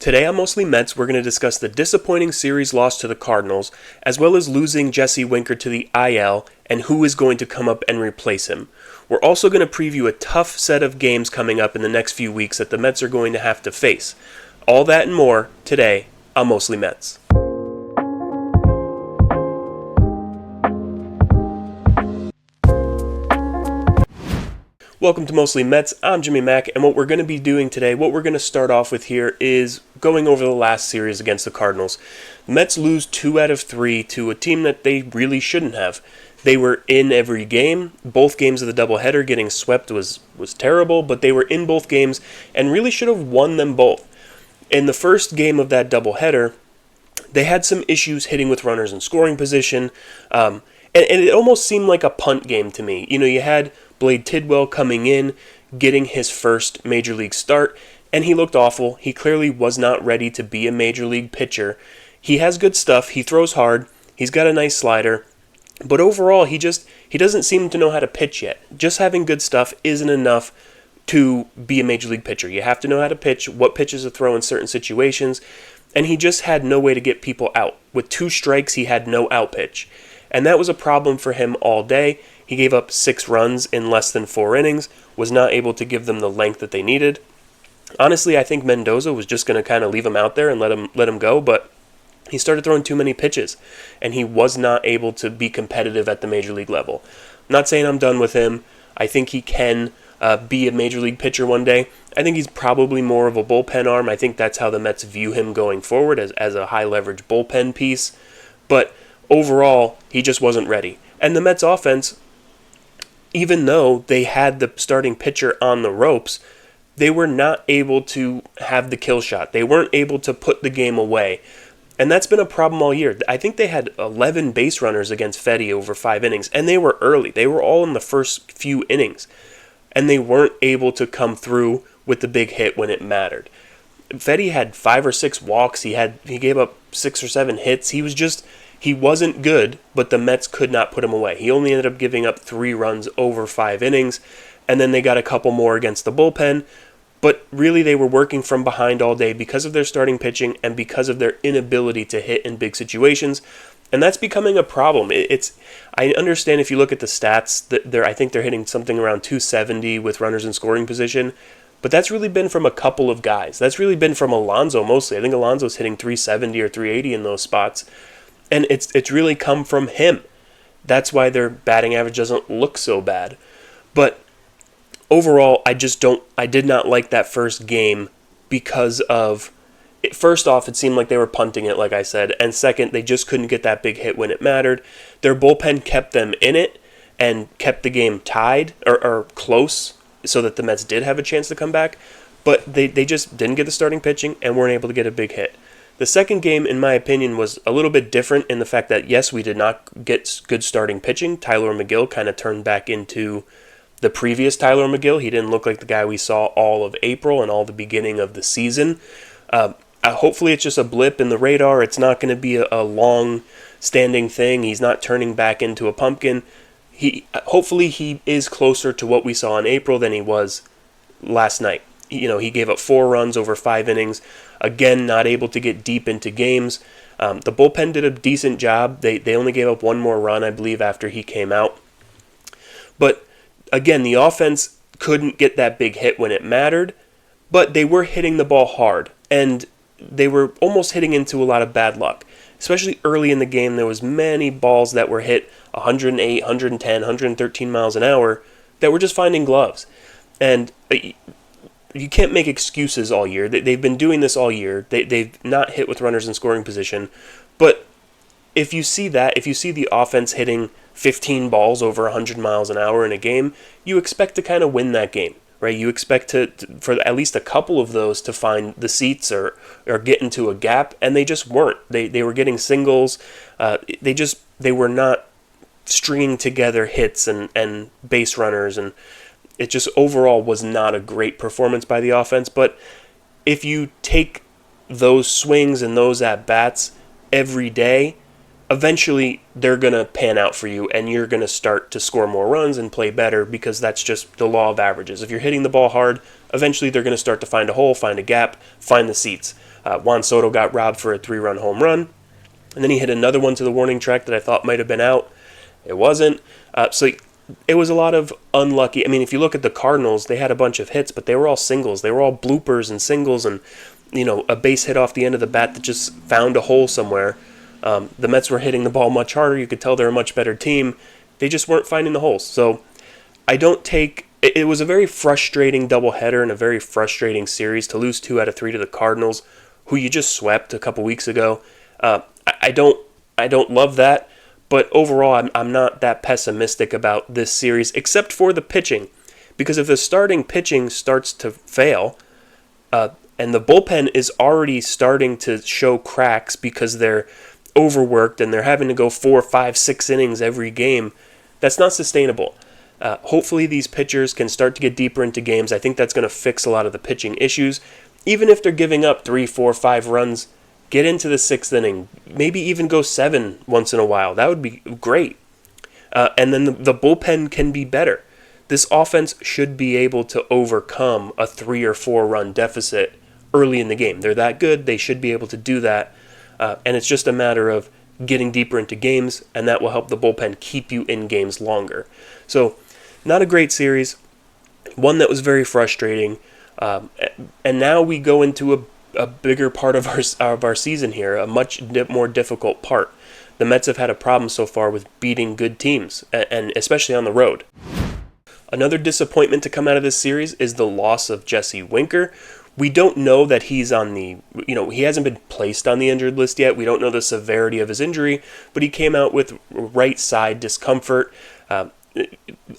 Today on Mostly Mets, we're going to discuss the disappointing series loss to the Cardinals, as well as losing Jesse Winker to the IL and who is going to come up and replace him. We're also going to preview a tough set of games coming up in the next few weeks that the Mets are going to have to face. All that and more today on Mostly Mets. Welcome to Mostly Mets. I'm Jimmy Mack, and what we're going to be doing today, what we're going to start off with here is going over the last series against the Cardinals. The Mets lose 2 out of 3 to a team that they really shouldn't have. They were in every game. Both games of the doubleheader, getting swept was terrible, but they were in both games and really should have won them both. In the first game of that doubleheader, they had some issues hitting with runners in scoring position, and it almost seemed like a punt game to me. You had Blade Tidwell coming in, getting his first major league start, and he looked awful. He clearly was not ready to be a major league pitcher. He has good stuff. He throws hard. He's got a nice slider. But overall, he doesn't seem to know how to pitch yet. Just having good stuff isn't enough to be a major league pitcher. You have to know how to pitch, what pitches to throw in certain situations, and he just had no way to get people out. With 2 strikes, he had no out pitch. And that was a problem for him all day. He gave up 6 runs in less than 4 innings, was not able to give them the length that they needed. Honestly, I think Mendoza was just going to kind of leave him out there and let him go, but he started throwing too many pitches, and he was not able to be competitive at the major league level. I'm not saying I'm done with him. I think he can be a major league pitcher one day. I think he's probably more of a bullpen arm. I think that's how the Mets view him going forward, as a high-leverage bullpen piece. But overall, he just wasn't ready. And the Mets offense, even though they had the starting pitcher on the ropes, they were not able to have the kill shot. They weren't able to put the game away. And that's been a problem all year. I think they had 11 base runners against Fedde over 5 innings, and they were early. They were all in the first few innings, and they weren't able to come through with the big hit when it mattered. Fedde had 5 or 6 walks. He gave up 6 or 7 hits. He wasn't good, but the Mets could not put him away. He only ended up giving up 3 runs over 5 innings, and then they got a couple more against the bullpen. But really, they were working from behind all day because of their starting pitching and because of their inability to hit in big situations. And that's becoming a problem. I understand if you look at the stats, I think they're hitting something around 270 with runners in scoring position. But that's really been from a couple of guys. That's really been from Alonso mostly. I think Alonso's hitting 370 or 380 in those spots. And it's really come from him. That's why their batting average doesn't look so bad. But overall, I did not like that first game because of, first off, it seemed like they were punting it, like I said, and second, they just couldn't get that big hit when it mattered. Their bullpen kept them in it and kept the game tied or close so that the Mets did have a chance to come back, but they just didn't get the starting pitching and weren't able to get a big hit. The second game, in my opinion, was a little bit different in the fact that, yes, we did not get good starting pitching. Tyler McGill kind of turned back into the previous Tyler McGill. He didn't look like the guy we saw all of April and all the beginning of the season. Hopefully it's just a blip in the radar. It's not going to be a long-standing thing. He's not turning back into a pumpkin. Hopefully he is closer to what we saw in April than he was last night. He gave up 4 runs over 5 innings. Again, not able to get deep into games. The bullpen did a decent job. They only gave up 1 more run, I believe, after he came out. But again, the offense couldn't get that big hit when it mattered, but they were hitting the ball hard, and they were almost hitting into a lot of bad luck. Especially early in the game, there was many balls that were hit 108, 110, 113 miles an hour that were just finding gloves. And you can't make excuses all year. They've been doing this all year. They've not hit with runners in scoring position. But if you see the offense hitting 15 balls over 100 miles an hour in a game, you expect to kind of win that game, right? You expect for at least a couple of those to find the seats or get into a gap, and they just weren't. They were getting singles. They were not stringing together hits and base runners, and it just overall was not a great performance by the offense. But if you take those swings and those at-bats every day, eventually they're going to pan out for you, and you're going to start to score more runs and play better, because that's just the law of averages. If you're hitting the ball hard, eventually they're going to start to find a hole, find a gap, find the seats. Juan Soto got robbed for a 3-run home run, and then he hit another one to the warning track that I thought might have been out. It wasn't. So it was a lot of unlucky. I mean, if you look at the Cardinals, they had a bunch of hits, but they were all singles. They were all bloopers and singles and, a base hit off the end of the bat that just found a hole somewhere. The Mets were hitting the ball much harder. You could tell they're a much better team. They just weren't finding the holes. So it was a very frustrating doubleheader and a very frustrating series to lose 2 out of 3 to the Cardinals, who you just swept a couple weeks ago. I don't love that. But overall, I'm not that pessimistic about this series, except for the pitching. Because if the starting pitching starts to fail, and the bullpen is already starting to show cracks because they're overworked and they're having to go 4, 5, 6 innings every game, that's not sustainable. Hopefully these pitchers can start to get deeper into games. I think that's going to fix a lot of the pitching issues. Even if they're giving up 3, 4, 5 runs, get into the 6th inning. Maybe even go 7 once in a while. That would be great. And then the bullpen can be better. This offense should be able to overcome a 3 or 4 run deficit early in the game. They're that good. They should be able to do that. And it's just a matter of getting deeper into games, and that will help the bullpen keep you in games longer. So, not a great series. One that was very frustrating. And now we go into a bigger part of our season here, a much more difficult part. The Mets have had a problem so far with beating good teams, and especially on the road. Another disappointment to come out of this series is the loss of Jesse Winker. We don't know that he's on he hasn't been placed on the injured list yet. We don't know the severity of his injury, but he came out with right side discomfort. A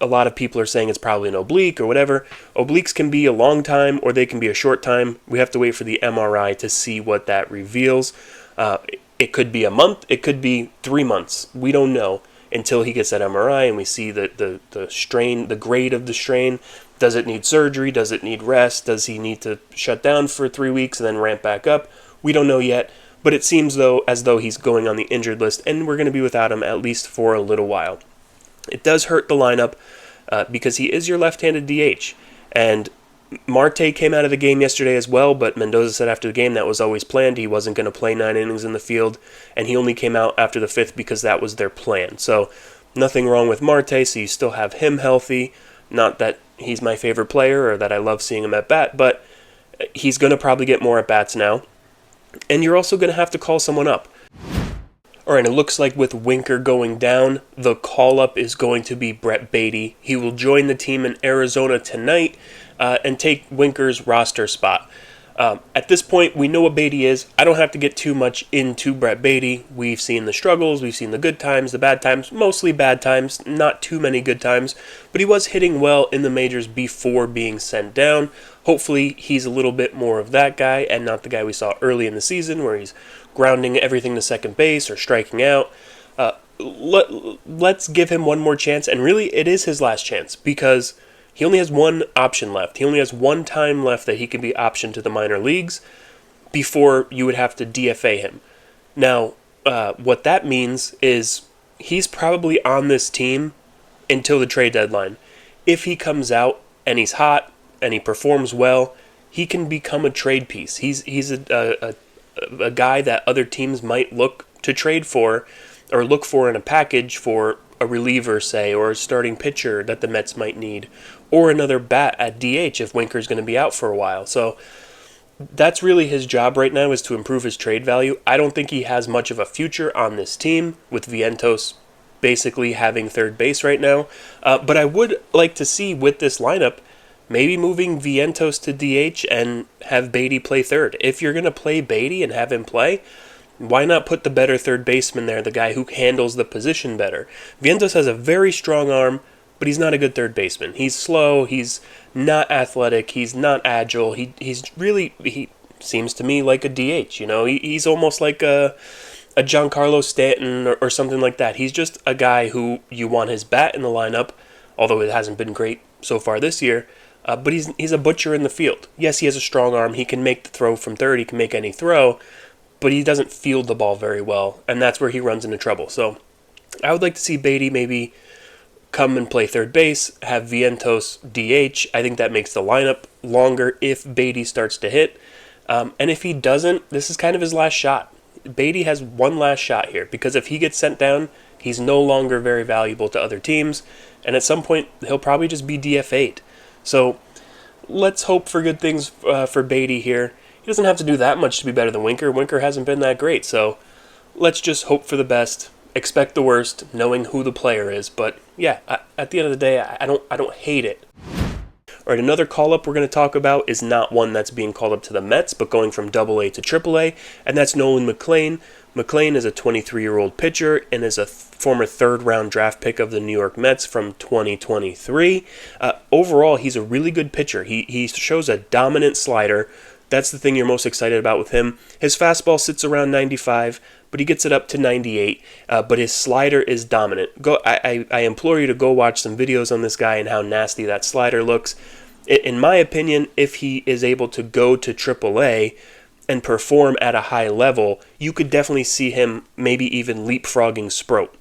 lot of people are saying it's probably an oblique or whatever. Obliques can be a long time or they can be a short time. We have to wait for the MRI to see what that reveals. It could be a month. It could be 3 months. We don't know until he gets that MRI and we see the strain, the grade of the strain. Does it need surgery? Does it need rest? Does he need to shut down for 3 weeks and then ramp back up? We don't know yet, but it seems as though he's going on the injured list and we're going to be without him at least for a little while. It does hurt the lineup because he is your left-handed DH. And Marte came out of the game yesterday as well, but Mendoza said after the game that was always planned. He wasn't going to play 9 innings in the field, and he only came out after the 5th because that was their plan. So nothing wrong with Marte, so you still have him healthy. Not that he's my favorite player or that I love seeing him at bat, but he's going to probably get more at-bats now. And you're also going to have to call someone up. All right, it looks like with Winker going down, the call-up is going to be Brett Baty. He will join the team in Arizona tonight and take Winker's roster spot. At this point, we know what Baty is. I don't have to get too much into Brett Baty. We've seen the struggles, we've seen the good times, the bad times, mostly bad times, not too many good times, but he was hitting well in the majors before being sent down. Hopefully, he's a little bit more of that guy and not the guy we saw early in the season where he's grounding everything to second base or striking out. Let's give him one more chance, and really it is his last chance because he only has one option left. He only has one time left that he can be optioned to the minor leagues before you would have to DFA him. Now, what that means is he's probably on this team until the trade deadline. If he comes out and he's hot and he performs well, he can become a trade piece. He's a guy that other teams might look to trade for or look for in a package for a reliever, say, or a starting pitcher that the Mets might need, or another bat at DH if Winker's going to be out for a while. So that's really his job right now, is to improve his trade value. I don't think he has much of a future on this team with Vientos basically having third base right now. But I would like to see with this lineup maybe moving Vientos to DH and have Baty play third. If you're going to play Baty and have him play, why not put the better third baseman there, the guy who handles the position better? Vientos has a very strong arm, but he's not a good third baseman. He's slow, he's not athletic, he's not agile, he seems to me like a DH, He's almost like a Giancarlo Stanton or something like that. He's just a guy who you want his bat in the lineup, although it hasn't been great so far this year. But he's a butcher in the field. Yes, he has a strong arm. He can make the throw from third. He can make any throw, but he doesn't field the ball very well, and that's where he runs into trouble. So I would like to see Baty maybe come and play third base, have Vientos DH. I think that makes the lineup longer if Baty starts to hit. And if he doesn't, this is kind of his last shot. Baty has one last shot here, because if he gets sent down, he's no longer very valuable to other teams, and at some point, he'll probably just be DFA'd. So let's hope for good things for Baty here. He doesn't have to do that much to be better than Winker. Winker hasn't been that great, so let's just hope for the best, expect the worst, knowing who the player is. But yeah, at the end of the day, I don't hate it. All right, another call-up we're going to talk about is not one that's being called up to the Mets, but going from AA to AAA, and that's Nolan Mclean. Mclean is a 23-year-old pitcher and is a former third-round draft pick of the New York Mets from 2023. Overall, he's a really good pitcher. He shows a dominant slider. That's the thing you're most excited about with him. His fastball sits around 95, but he gets it up to 98. But his slider is dominant. I implore you to go watch some videos on this guy and how nasty that slider looks. In my opinion, if he is able to go to AAA and perform at a high level, you could definitely see him maybe even leapfrogging Sproat.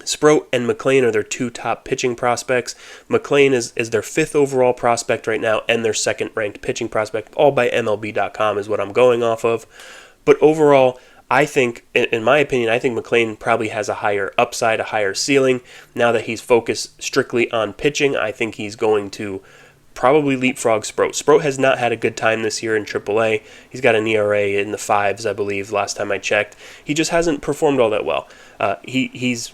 Sproat and Mclean are their two top pitching prospects. Mclean is their 5th overall prospect right now and their 2nd-ranked pitching prospect, all by MLB.com is what I'm going off of. But overall, I think, in my opinion, I think Mclean probably has a higher upside, a higher ceiling. Now that he's focused strictly on pitching, I think he's going to probably leapfrog Sproat. Sproat has not had a good time this year in AAA. He's got an ERA in the 5s, I believe, last time I checked. He just hasn't performed all that well. He's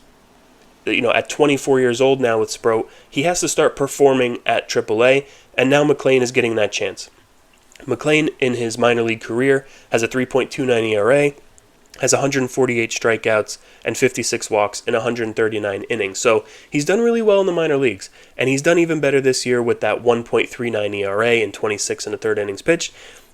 at 24 years old now with Sproat, he has to start performing at AAA, and now Mclean is getting that chance. Mclean, in his minor league career, has a 3.29 ERA, has 148 strikeouts and 56 walks in 139 innings. So he's done really well in the minor leagues, and he's done even better this year with that 1.39 ERA and 26 and a third innings pitched.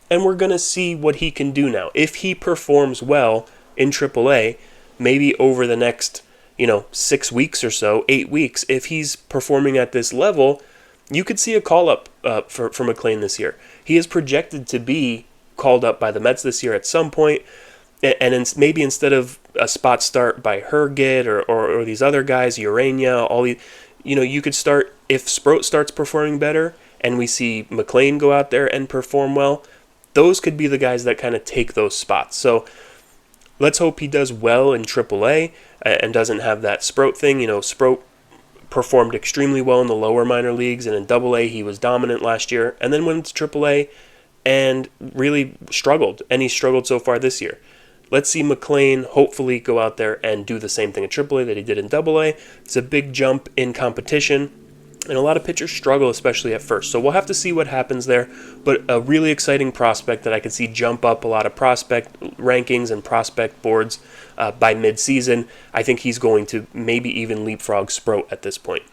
And we're going to see what he can do now. If he performs well in AAA, maybe over the next 6 weeks or so, 8 weeks, if he's performing at this level, you could see a call-up for Mclean this year. He is projected to be called up by the Mets this year at some point, and maybe instead of a spot start by Herget or these other guys, Urania, all these, you could start, if Sproat starts performing better and we see Mclean go out there and perform well, those could be the guys that kind of take those spots. So let's hope he does well in AAA and doesn't have that Sproat thing. Sproat performed extremely well in the lower minor leagues, and in AA he was dominant last year, and then went to AAA and really struggled, and he struggled so far this year. Let's see Mclean hopefully go out there and do the same thing at AAA that he did in AA. It's a big jump in competition, and a lot of pitchers struggle, especially at first. So we'll have to see what happens there, but a really exciting prospect that I could see jump up a lot of prospect rankings and prospect boards by mid-season. I think he's going to maybe even leapfrog Sproat at this point.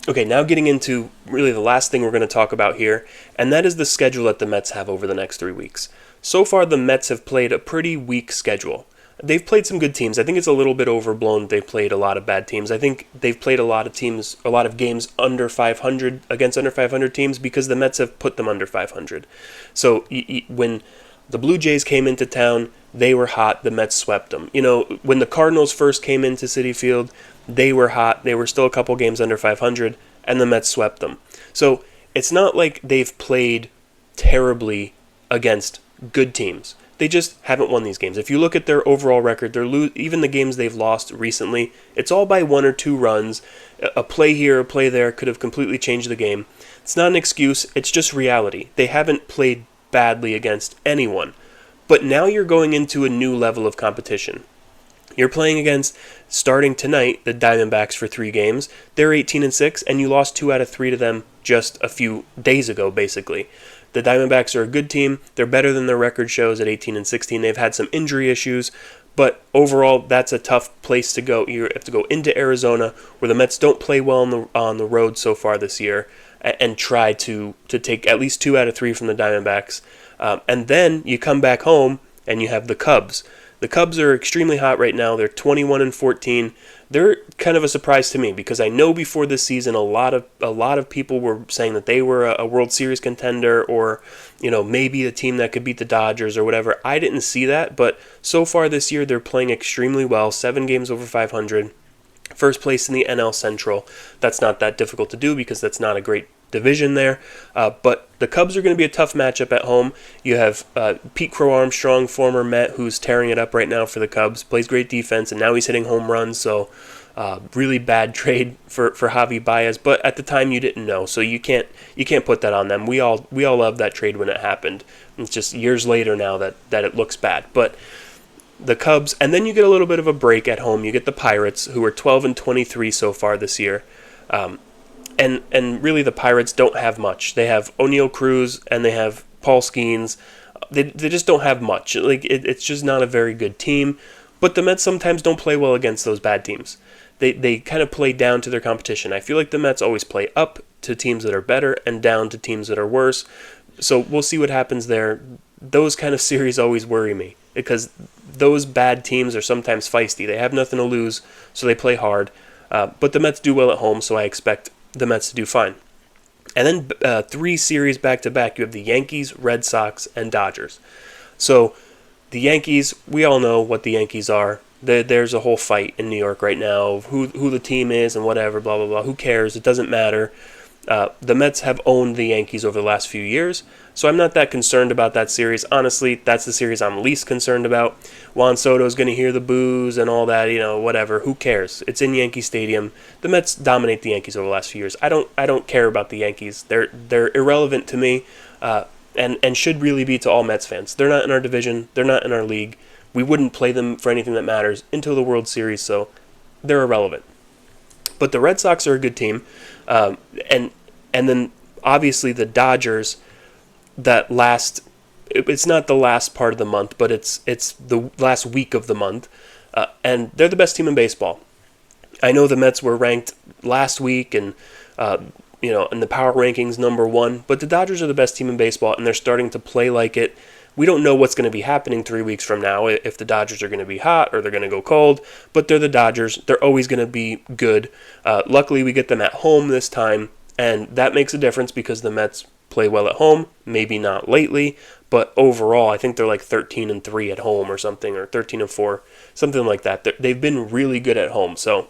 Okay, now getting into really the last thing we're going to talk about here, and that is the schedule that the Mets have over the next 3 weeks. So far, the Mets have played a pretty weak schedule. They've played some good teams. I think it's a little bit overblown. They've played a lot of bad teams. I think they've played a lot of games under 500 against under 500 teams because the Mets have put them under 500. So when the Blue Jays came into town, they were hot. The Mets swept them. When the Cardinals first came into Citi Field, they were hot. They were still a couple games under 500, and the Mets swept them. So it's not like they've played terribly against good teams. They just haven't won these games. If you look at their overall record, even the games they've lost recently, it's all by 1 or 2 runs. A play here, a play there could have completely changed the game. It's not an excuse. It's just reality. They haven't played badly against anyone. But now you're going into a new level of competition. You're playing against, starting tonight, the Diamondbacks for 3 games. They're 18-6, and you lost 2 out of 3 to them just a few days ago, basically. The Diamondbacks are a good team. They're better than their record shows at 18-16. They've had some injury issues, but overall, that's a tough place to go. You have to go into Arizona, where the Mets don't play well on the road so far this year, and try to take at least 2 out of 3 from the Diamondbacks. And then you come back home, and you have the Cubs. The Cubs are extremely hot right now. They're 21-14. They're kind of a surprise to me because I know before this season a lot of people were saying that they were a World Series contender or maybe a team that could beat the Dodgers or whatever. I didn't see that, but so far this year they're playing extremely well. 7 games over 500. First place in the NL Central. That's not that difficult to do because that's not a great division there. But the Cubs are going to be a tough matchup at home. You have Pete Crow Armstrong, former Met, who's tearing it up right now for the Cubs, plays great defense, and now he's hitting home runs, so really bad trade for Javi Baez, but at the time you didn't know, so you can't put that on them. We all loved that trade when it happened. It's just years later now that it looks bad. But the Cubs, and then you get a little bit of a break at home. You get the Pirates, who are 12-23 so far this year. And really the Pirates don't have much. They have O'Neal Cruz and they have Paul Skeens. They just don't have much. It's just not a very good team. But the Mets sometimes don't play well against those bad teams. They kind of play down to their competition. I feel like the Mets always play up to teams that are better and down to teams that are worse. So we'll see what happens there. Those kind of series always worry me because those bad teams are sometimes feisty. They have nothing to lose, so they play hard. But the Mets do well at home, so I expect the Mets to do fine. And then 3 series back-to-back. You have the Yankees, Red Sox, and Dodgers. So the Yankees, we all know what the Yankees are. There's a whole fight in New York right now of who the team is and whatever, blah, blah, blah. Who cares? It doesn't matter. The Mets have owned the Yankees over the last few years, so I'm not that concerned about that series. Honestly, that's the series I'm least concerned about. Juan Soto's going to hear the boos and all that, whatever. Who cares? It's in Yankee Stadium. The Mets dominate the Yankees over the last few years. I don't care about the Yankees. They're irrelevant to me, and should really be to all Mets fans. They're not in our division. They're not in our league. We wouldn't play them for anything that matters until the World Series, so they're irrelevant. But the Red Sox are a good team, and then obviously the Dodgers. It's not the last part of the month, but it's the last week of the month, and they're the best team in baseball. I know the Mets were ranked last week, and in the power rankings number 1, but the Dodgers are the best team in baseball, and they're starting to play like it. We don't know what's going to be happening 3 weeks from now, if the Dodgers are going to be hot or they're going to go cold, but they're the Dodgers. They're always going to be good. Luckily, we get them at home this time, and that makes a difference because the Mets play well at home, maybe not lately, but overall, I think they're like 13-3 at home or something, or 13-4, something like that. They've been really good at home, so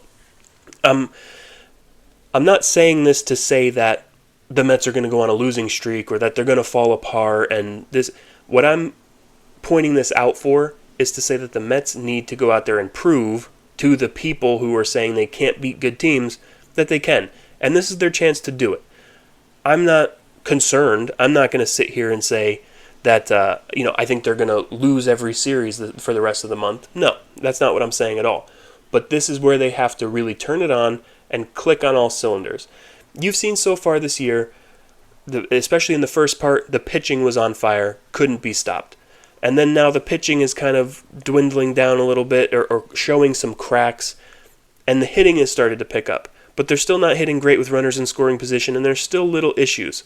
I'm not saying this to say that the Mets are going to go on a losing streak or that they're going to fall apart, and this. What I'm pointing this out for is to say that the Mets need to go out there and prove to the people who are saying they can't beat good teams that they can. And this is their chance to do it. I'm not concerned. I'm not going to sit here and say that, I think they're going to lose every series for the rest of the month. No, that's not what I'm saying at all. But this is where they have to really turn it on and click on all cylinders. You've seen so far this year, especially in the first part, the pitching was on fire, couldn't be stopped. And then now the pitching is kind of dwindling down a little bit or showing some cracks, and the hitting has started to pick up. But they're still not hitting great with runners in scoring position, and there's still little issues.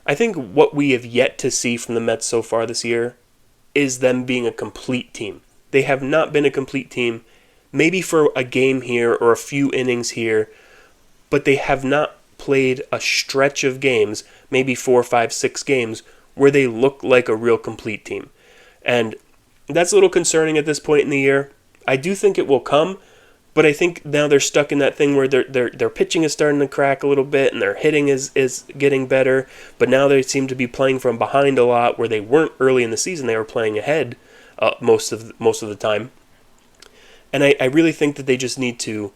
I think what we have yet to see from the Mets so far this year is them being a complete team. They have not been a complete team, maybe for a game here or a few innings here, but they have not played a stretch of games, maybe 4, 5, 6 games, where they look like a real complete team. And that's a little concerning at this point in the year. I do think it will come, but I think now they're stuck in that thing where their pitching is starting to crack a little bit and their hitting is getting better, but now they seem to be playing from behind a lot where they weren't early in the season. They were playing ahead most of the time. And I really think that they just need to,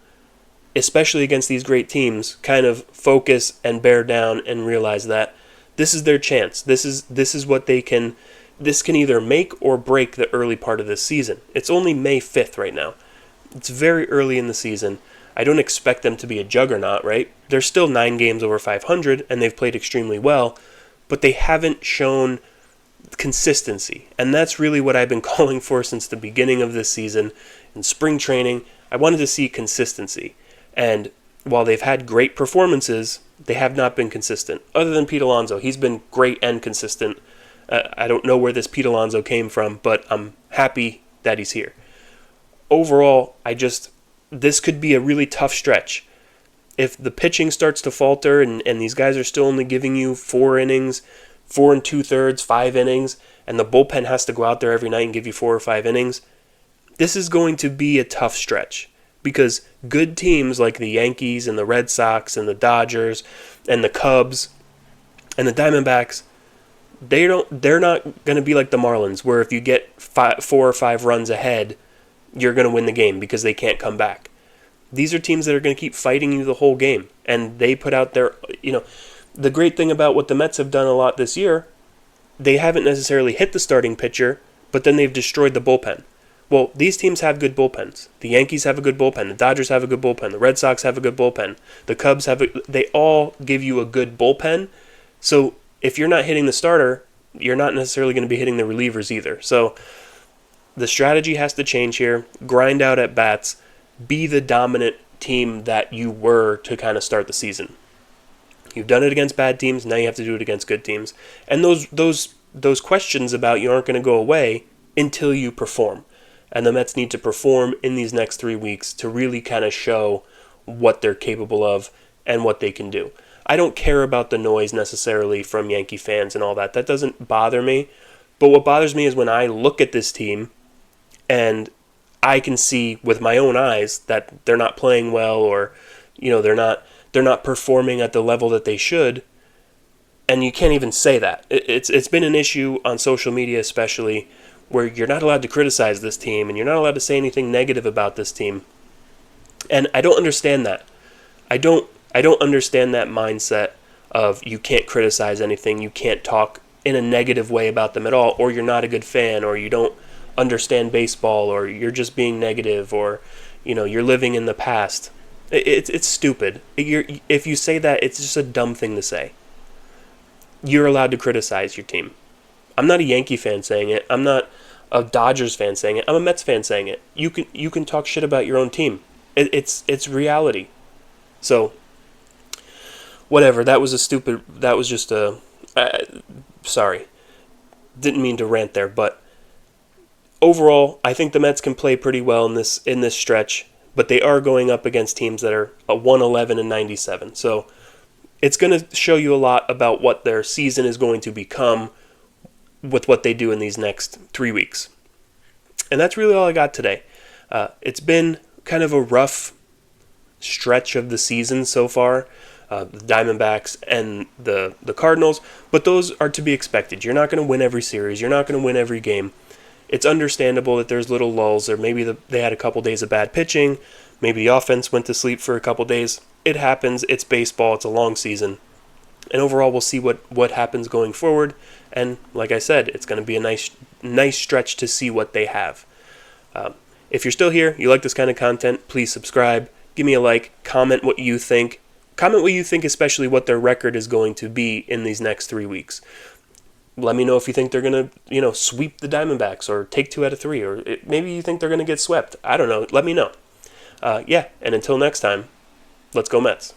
especially against these great teams, kind of focus and bear down and realize that this is their chance. This is what they can. This can either make or break the early part of this season. It's only May 5th right now. It's very early in the season. I don't expect them to be a juggernaut, right? They're still 9 games over 500, and they've played extremely well, but they haven't shown consistency. And that's really what I've been calling for since the beginning of this season. In spring training, I wanted to see consistency. And while they've had great performances, they have not been consistent. Other than Pete Alonso, he's been great and consistent. I don't know where this Pete Alonso came from, but I'm happy that he's here. Overall, this could be a really tough stretch. If the pitching starts to falter and these guys are still only giving you 4 innings, 4 2/3, 5 innings, and the bullpen has to go out there every night and give you 4 or 5 innings, this is going to be a tough stretch. Because good teams like the Yankees and the Red Sox and the Dodgers and the Cubs, And the Diamondbacks, they're not going to be like the Marlins, where if you get 4 or 5 runs ahead, you're going to win the game because they can't come back. These are teams that are going to keep fighting you the whole game. And they put out their, the great thing about what the Mets have done a lot this year, they haven't necessarily hit the starting pitcher, but then they've destroyed the bullpen. Well, these teams have good bullpens. The Yankees have a good bullpen. The Dodgers have a good bullpen. The Red Sox have a good bullpen. The Cubs they all give you a good bullpen. So if you're not hitting the starter, you're not necessarily going to be hitting the relievers either. So the strategy has to change here. Grind out at bats. Be the dominant team that you were to kind of start the season. You've done it against bad teams. Now you have to do it against good teams. And those questions about you aren't going to go away until you perform. And the Mets need to perform in these next 3 weeks to really kind of show what they're capable of and what they can do. I don't care about the noise necessarily from Yankee fans and all that. That doesn't bother me. But what bothers me is when I look at this team and I can see with my own eyes that they're not playing well, or they're not performing at the level that they should. And you can't even say that. It's been an issue on social media especially, where you're not allowed to criticize this team and you're not allowed to say anything negative about this team. And I don't understand that. I don't understand that mindset of you can't criticize anything, you can't talk in a negative way about them at all, or you're not a good fan, or you don't understand baseball, or you're just being negative, or you're living in the past. It's stupid. If you say that, it's just a dumb thing to say. You're allowed to criticize your team. I'm not a Yankee fan saying it. I'm not a Dodgers fan saying it. I'm a Mets fan saying it. You can talk shit about your own team. It's reality. So whatever. That was just a. Sorry, didn't mean to rant there. But overall, I think the Mets can play pretty well in this stretch. But they are going up against teams that are 111 and 97. So it's going to show you a lot about what their season is going to become with what they do in these next 3 weeks. And that's really all I got today. It's been kind of a rough stretch of the season so far, the Diamondbacks and the Cardinals, but those are to be expected. You're not going to win every series. You're not going to win every game. It's understandable that there's little lulls, or maybe they had a couple days of bad pitching, maybe the offense went to sleep for a couple days. It happens. It's baseball. It's a long season. And overall, we'll see what happens going forward. And like I said, it's going to be a nice stretch to see what they have. If you're still here, you like this kind of content, please subscribe. Give me a like. Comment what you think. Comment what you think, especially what their record is going to be in these next 3 weeks. Let me know if you think they're going to, sweep the Diamondbacks or take 2 out of 3, or maybe you think they're going to get swept. I don't know. Let me know. And until next time, let's go Mets.